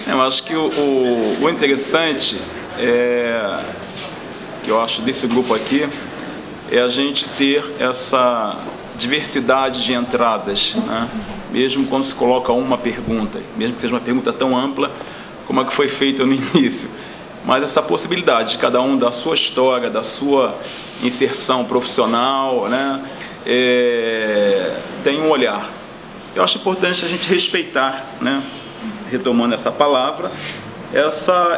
Eu acho que o interessante que eu acho desse grupo aqui é a gente ter essa diversidade de entradas, né? Mesmo quando se coloca uma pergunta, mesmo que seja uma pergunta tão ampla como a que foi feita no início, mas essa possibilidade de cada um da sua história, da sua inserção profissional, né? Tem um olhar. Eu acho importante a gente respeitar, né? Retomando essa palavra,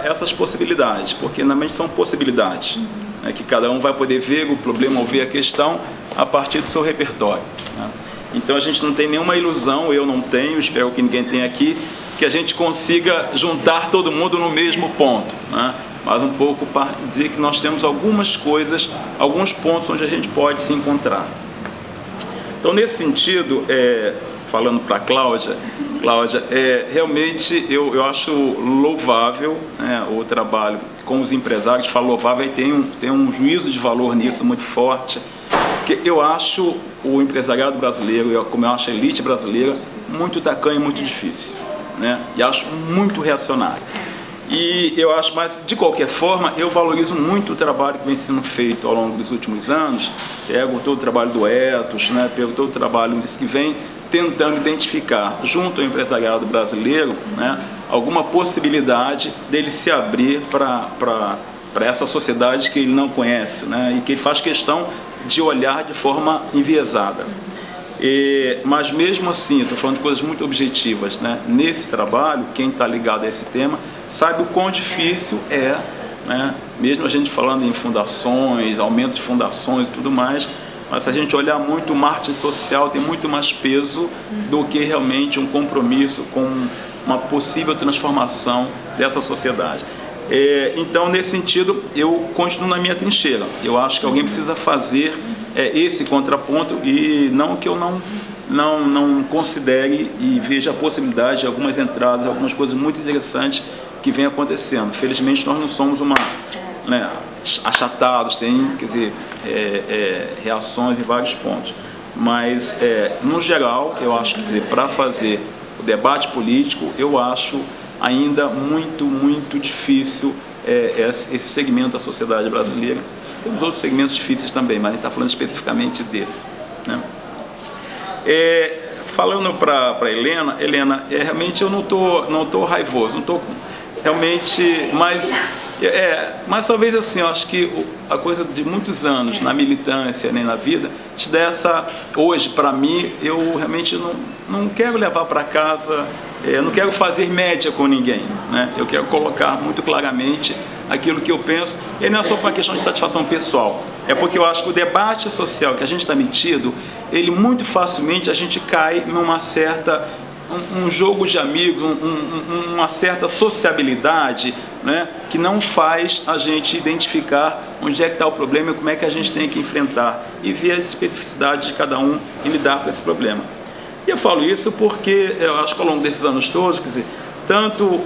essas possibilidades, porque na mente são possibilidades, né? Que cada um vai poder ver o problema ou ver a questão a partir do seu repertório, né? Então a gente não tem nenhuma ilusão, eu não tenho, espero que ninguém tenha aqui, que a gente consiga juntar todo mundo no mesmo ponto, né? Mas um pouco para dizer que nós temos algumas coisas, alguns pontos onde a gente pode se encontrar. Então, nesse sentido, falando para a Cláudia, realmente eu acho louvável, né, o trabalho com os empresários. Falo louvável e tem um juízo de valor nisso muito forte, porque eu acho o empresariado brasileiro, como eu acho a elite brasileira, muito tacanho e muito difícil, né, e acho muito reacionário. E eu acho, mas de qualquer forma, eu valorizo muito o trabalho que vem sendo feito ao longo dos últimos anos. Pego todo o trabalho do Ethos, né? Pego todo o trabalho que vem tentando identificar, junto ao empresariado brasileiro, né, alguma possibilidade dele se abrir para essa sociedade que ele não conhece, né? E que ele faz questão de olhar de forma enviesada. Mas mesmo assim, estou falando de coisas muito objetivas, né? Nesse trabalho, quem está ligado a esse tema sabe o quão difícil né? Mesmo a gente falando em fundações, aumento de fundações e tudo mais, mas se a gente olhar muito, o marketing social tem muito mais peso do que realmente um compromisso com uma possível transformação dessa sociedade. Então, nesse sentido, eu continuo na minha trincheira. Eu acho que alguém precisa fazer esse contraponto, e não que eu não considere e veja a possibilidade de algumas entradas, algumas coisas muito interessantes que vem acontecendo. Felizmente nós não somos né, achatados, tem, quer dizer, reações em vários pontos, mas no geral eu acho que para fazer o debate político eu acho ainda muito difícil esse segmento da sociedade brasileira. Temos outros segmentos difíceis também, mas a gente está falando especificamente desse, né? Falando para Helena, realmente eu não tô raivoso, não estou realmente, mas talvez assim, eu acho que a coisa de muitos anos na militância, nem na vida, te dá essa, hoje para mim, eu realmente não quero levar para casa, não quero fazer média com ninguém, né? Eu quero colocar muito claramente aquilo que eu penso, e não é só para uma questão de satisfação pessoal, é porque eu acho que o debate social que a gente está metido, ele muito facilmente a gente cai numa certa um jogo de amigos, uma certa sociabilidade, né, que não faz a gente identificar onde é que está o problema e como é que a gente tem que enfrentar e ver a especificidade de cada um e lidar com esse problema. E eu falo isso porque eu acho que ao longo desses anos todos, quer dizer, tanto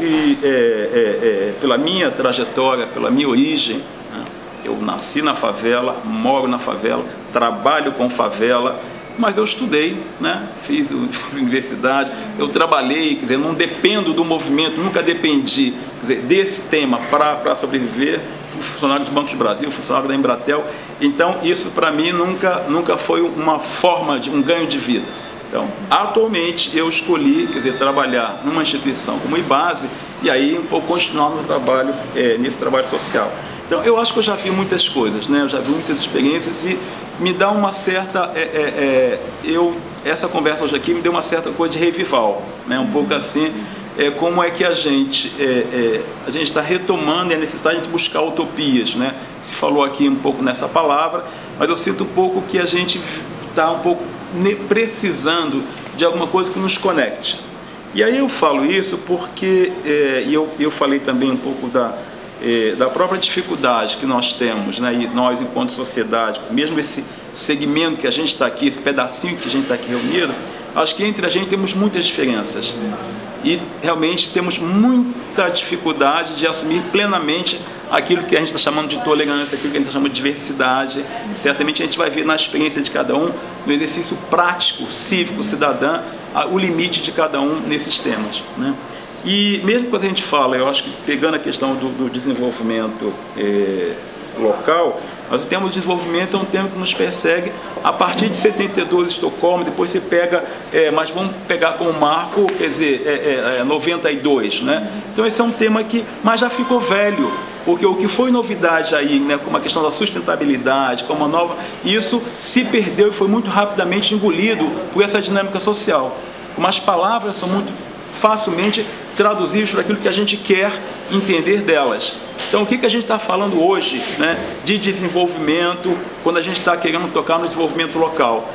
pela minha trajetória, pela minha origem, né, eu nasci na favela, moro na favela, trabalho com favela, mas eu estudei, né? Fiz universidade, eu trabalhei, quer dizer, não dependo do movimento, nunca dependi, quer dizer, desse tema para sobreviver. Fui funcionário de Banco do Brasil, funcionário da Embratel, então isso para mim nunca foi uma forma de um ganho de vida. Então, atualmente eu escolhi, quer dizer, trabalhar numa instituição como IBASE e aí um pouco continuar no trabalho, nesse trabalho social. Então, eu acho que eu já vi muitas coisas, né? Eu já vi muitas experiências e me dá uma certa, essa conversa hoje aqui me deu uma certa coisa de revival, né? Um pouco assim, como é que a gente está retomando a necessidade de buscar utopias, né? Se falou aqui um pouco nessa palavra, mas eu sinto um pouco que a gente está um pouco precisando de alguma coisa que nos conecte. E aí eu falo isso porque, eu falei também um pouco da própria dificuldade que nós temos, né, e nós enquanto sociedade, mesmo esse segmento que a gente está aqui, esse pedacinho que a gente está aqui reunido, acho que entre a gente temos muitas diferenças e realmente temos muita dificuldade de assumir plenamente aquilo que a gente está chamando de tolerância, aquilo que a gente está chamando de diversidade. Certamente a gente vai ver na experiência de cada um, no exercício prático, cívico, cidadão, o limite de cada um nesses temas, né? E mesmo quando a gente fala, eu acho que pegando a questão do desenvolvimento local, mas o tema do desenvolvimento é um tema que nos persegue a partir de 72, Estocolmo, depois você pega, mas vamos pegar como marco, quer dizer, 92, né? Então esse é um tema que, mas já ficou velho, porque o que foi novidade aí, né, como a questão da sustentabilidade, como a nova, isso se perdeu e foi muito rapidamente engolido por essa dinâmica social. Como as palavras são muito facilmente traduzíveis para aquilo que a gente quer entender delas. Então, o que a gente está falando hoje, né, de desenvolvimento, quando a gente está querendo tocar no desenvolvimento local?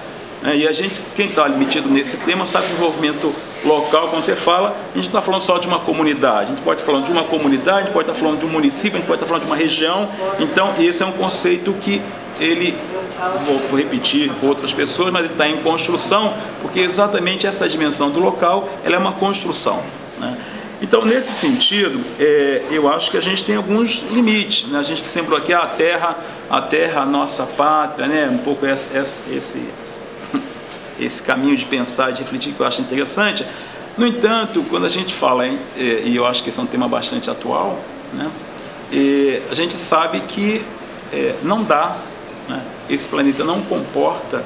E a gente, quem está metido nesse tema, sabe que o desenvolvimento local, quando você fala, a gente não está falando só de uma comunidade, a gente pode estar falando de uma comunidade, a gente pode estar falando de um município, a gente pode estar falando de uma região. Então, esse é um conceito que ele, vou repetir com outras pessoas, mas ele está em construção, porque exatamente essa dimensão do local, ela é uma construção, né? Então, nesse sentido, eu acho que a gente tem alguns limites, né? A gente sempre aqui, a terra, a nossa pátria, né? Um pouco esse caminho de pensar, de refletir, que eu acho interessante. No entanto, quando a gente fala, e eu acho que esse é um tema bastante atual, né? A gente sabe que não dá, né? Esse planeta não comporta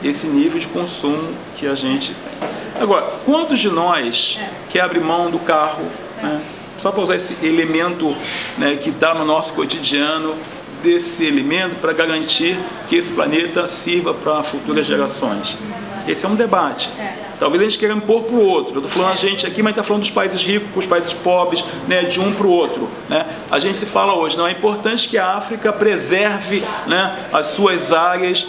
esse nível de consumo que a gente tem. Agora, quantos de nós que abre mão do carro, né? Só para usar esse elemento, né, que está no nosso cotidiano, desse elemento para garantir que esse planeta sirva para futuras gerações? Esse é um debate. Talvez a gente queira impor para o outro. Eu estou falando a gente aqui, mas está falando dos países ricos para os países pobres, né, de um para o outro, né? A gente se fala hoje, não é importante que a África preserve, né, as suas áreas,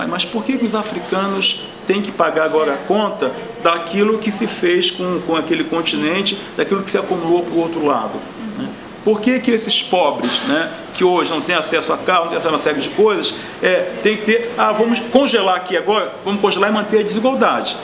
mas por que os africanos têm que pagar agora a conta daquilo que se fez com aquele continente, daquilo que se acumulou para o outro lado, né? Por que esses pobres, né, que hoje não têm acesso a carro, não têm acesso a uma série de coisas, tem que ter, vamos congelar aqui agora, vamos congelar e manter a desigualdade.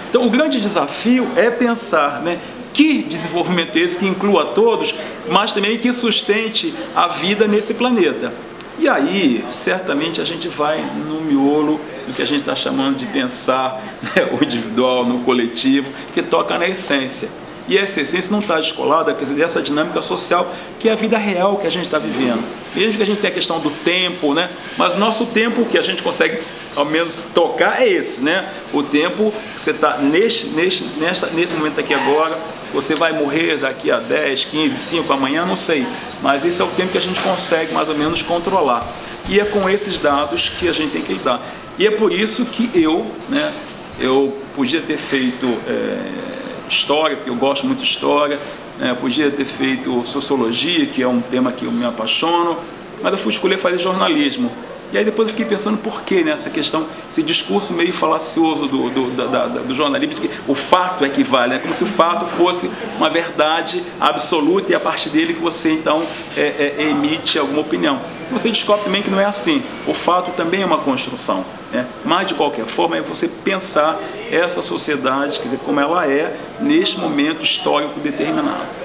Então, o grande desafio é pensar, né, que desenvolvimento é esse que inclua todos, mas também que sustente a vida nesse planeta. E aí, certamente, a gente vai no miolo do que a gente está chamando de pensar, né, o individual, no coletivo, que toca na essência. E essa essência não está descolada, quer dizer, dessa dinâmica social, que é a vida real que a gente está vivendo. Mesmo que a gente tenha a questão do tempo, né? Mas nosso tempo que a gente consegue, ao menos, tocar é esse, né? O tempo que você está nesse momento aqui agora, você vai morrer daqui a 10, 15, 5, amanhã, não sei. Mas esse é o tempo que a gente consegue, mais ou menos, controlar. E é com esses dados que a gente tem que lidar. E é por isso que eu podia ter feito história, porque eu gosto muito de história, podia ter feito sociologia, que é um tema que eu me apaixono, mas eu fui escolher fazer jornalismo. E aí depois eu fiquei pensando por que nessa questão, esse discurso meio falacioso do jornalismo, de que o fato é que vale, né? Como se o fato fosse uma verdade absoluta e a partir dele que você então emite alguma opinião. Você descobre também que não é assim, o fato também é uma construção, né? Mas de qualquer forma é você pensar essa sociedade, quer dizer, como ela é neste momento histórico determinado.